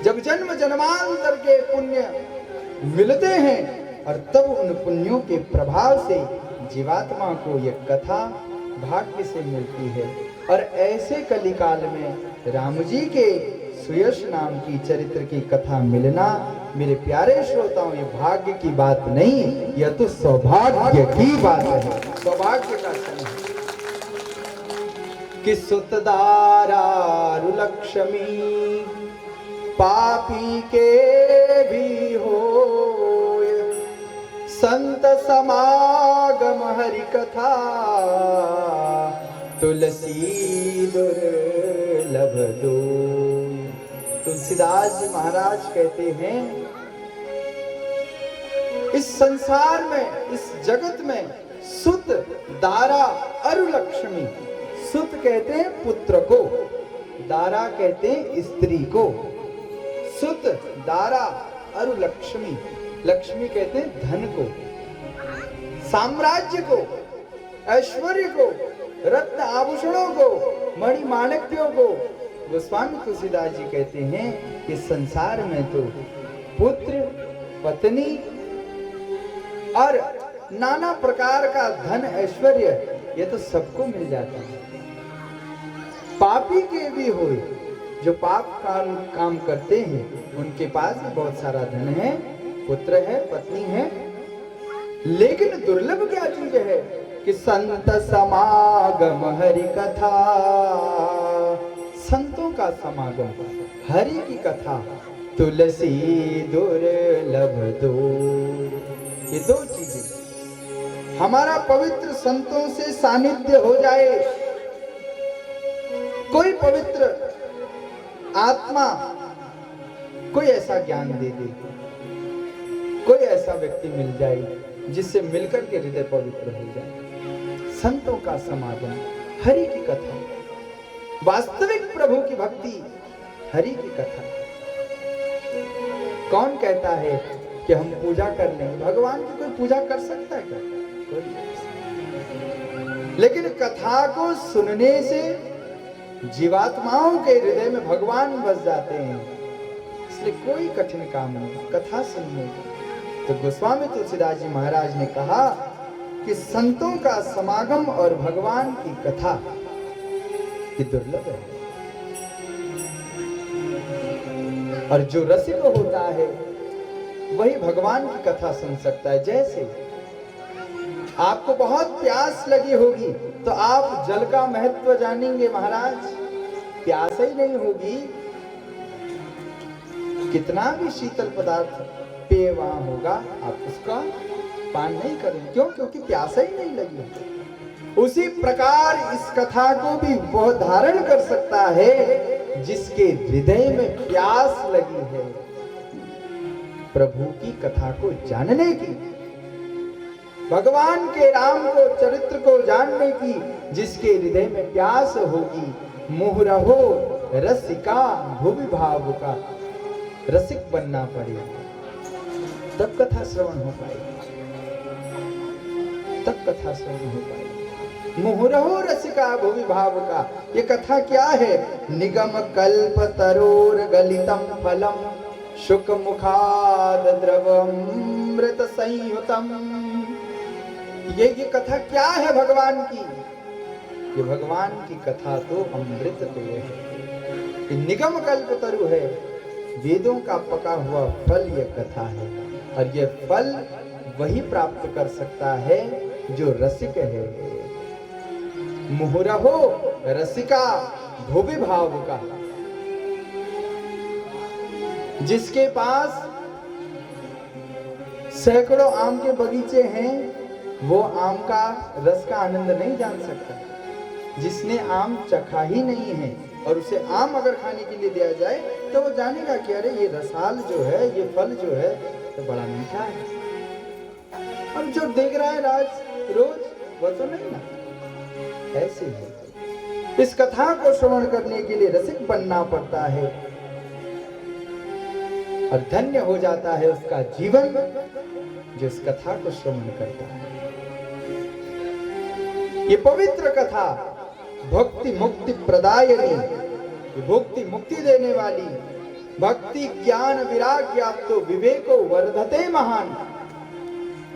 जब जन्म जन्मांतर के पुण्य मिलते हैं और तब उन पुण्यों के प्रभाव से जीवात्मा को यह कथा भाग्य से मिलती है। और ऐसे कलिकाल में राम जी के सुयश नाम की चरित्र की कथा मिलना, मेरे प्यारे श्रोताओं, ये भाग्य की बात नहीं, यह तो सौभाग्य की बात है, सौभाग्य का क्षण है कि सुतदारारु लक्ष्मी पापी के भी हो, संत समागम हरि कथा तुलसी दुर्लभ दो। तुलसीदास जी महाराज कहते हैं, इस संसार में, इस जगत में सुत दारा अरु लक्ष्मी, सुत कहते हैं पुत्र को, दारा कहते हैं स्त्री को, सुत दारा अरु लक्ष्मी, लक्ष्मी कहते हैं धन को, साम्राज्य को, ऐश्वर्य को, रत्न आभूषणों को, मणि माणिक्यों को। गोस्वामी तुलसीदास जी कहते हैं कि संसार में तो पुत्र, पत्नी और नाना प्रकार का धन ऐश्वर्य, ये तो सबको मिल जाता है। पापी के भी होए, जो पाप काम करते हैं उनके पास भी बहुत सारा धन है, पुत्र है, पत्नी है, लेकिन दुर्लभ क्या चीज है कि संत समागम हरि कथा, संतों का समागम, हरि की कथा, तुलसी दुर्लभ दो। ये दो चीजें, हमारा पवित्र संतों से सानिध्य हो जाए, कोई पवित्र आत्मा कोई ऐसा ज्ञान दे दे, कोई ऐसा व्यक्ति मिल जाए जिससे मिलकर के हृदय पवित्र हो जाए। संतों का समागम, हरि की कथा, वास्तविक प्रभु की भक्ति, हरि की कथा। कौन कहता है कि हम पूजा कर लें? भगवान की कोई पूजा कर सकता है क्या? कोई नहीं। लेकिन कथा को सुनने से जीवात्माओं के हृदय में भगवान बस जाते हैं, इसलिए कोई कठिन काम नहीं कथा सुनने का। तो गोस्वामी तुलसीदास जी महाराज ने कहा कि संतों का समागम और भगवान की कथा ये दुर्लभ है, और जो रसिक होता है वही भगवान की कथा सुन सकता है। जैसे आपको बहुत प्यास लगी होगी तो आप जल का महत्व जानेंगे महाराज, प्यास ही नहीं होगी, कितना भी शीतल पदार्थ पेय वहां होगा आप उसका पान नहीं करेंगे। क्यों? क्योंकि प्यास ही नहीं लगी। उसी प्रकार इस कथा को भी वह धारण कर सकता है जिसके हृदय में प्यास लगी है प्रभु की कथा को जानने की, भगवान के राम को चरित्र को जानने की, जिसके हृदय में प्यास होगी। मुहुरहो रसिका भुवि भावुका, रसिक बनना पड़ेगा तब कथा श्रवण हो पाएगी, तब कथा श्रवण हो पाएगी। मुहुरहो रसिका भुवि भावुका, ये कथा क्या है? निगम कल्प तरोर गलितम फलम शुक मुखाद द्रवमृत संयुतम। ये कथा क्या है भगवान की? ये भगवान की कथा तो अमृत पेय है, निगम कल्प तरु है, वेदों का पका हुआ फल ये कथा है। और ये फल वही प्राप्त कर सकता है जो रसिक है। मुहुरहो रसिका भुवि भावुका, जिसके पास सैकड़ों आम के बगीचे हैं वो आम का रस का आनंद नहीं जान सकता। जिसने आम चखा ही नहीं है और उसे आम अगर खाने के लिए दिया जाए तो वो जानेगा कि अरे ये रसाल जो है, ये फल जो है तो बड़ा मीठा है। अब जो देख रहा है रोज वो तो नहीं ना। ऐसे ही इस कथा को श्रवण करने के लिए रसिक बनना पड़ता है और धन्य हो जाता है उसका जीवन जो इस कथा को श्रवण करता है। ये पवित्र कथा भक्ति मुक्ति प्रदायिनी, भक्ति मुक्ति देने वाली, भक्ति ज्ञान विराग्य आप तो विवेको वर्धते महान।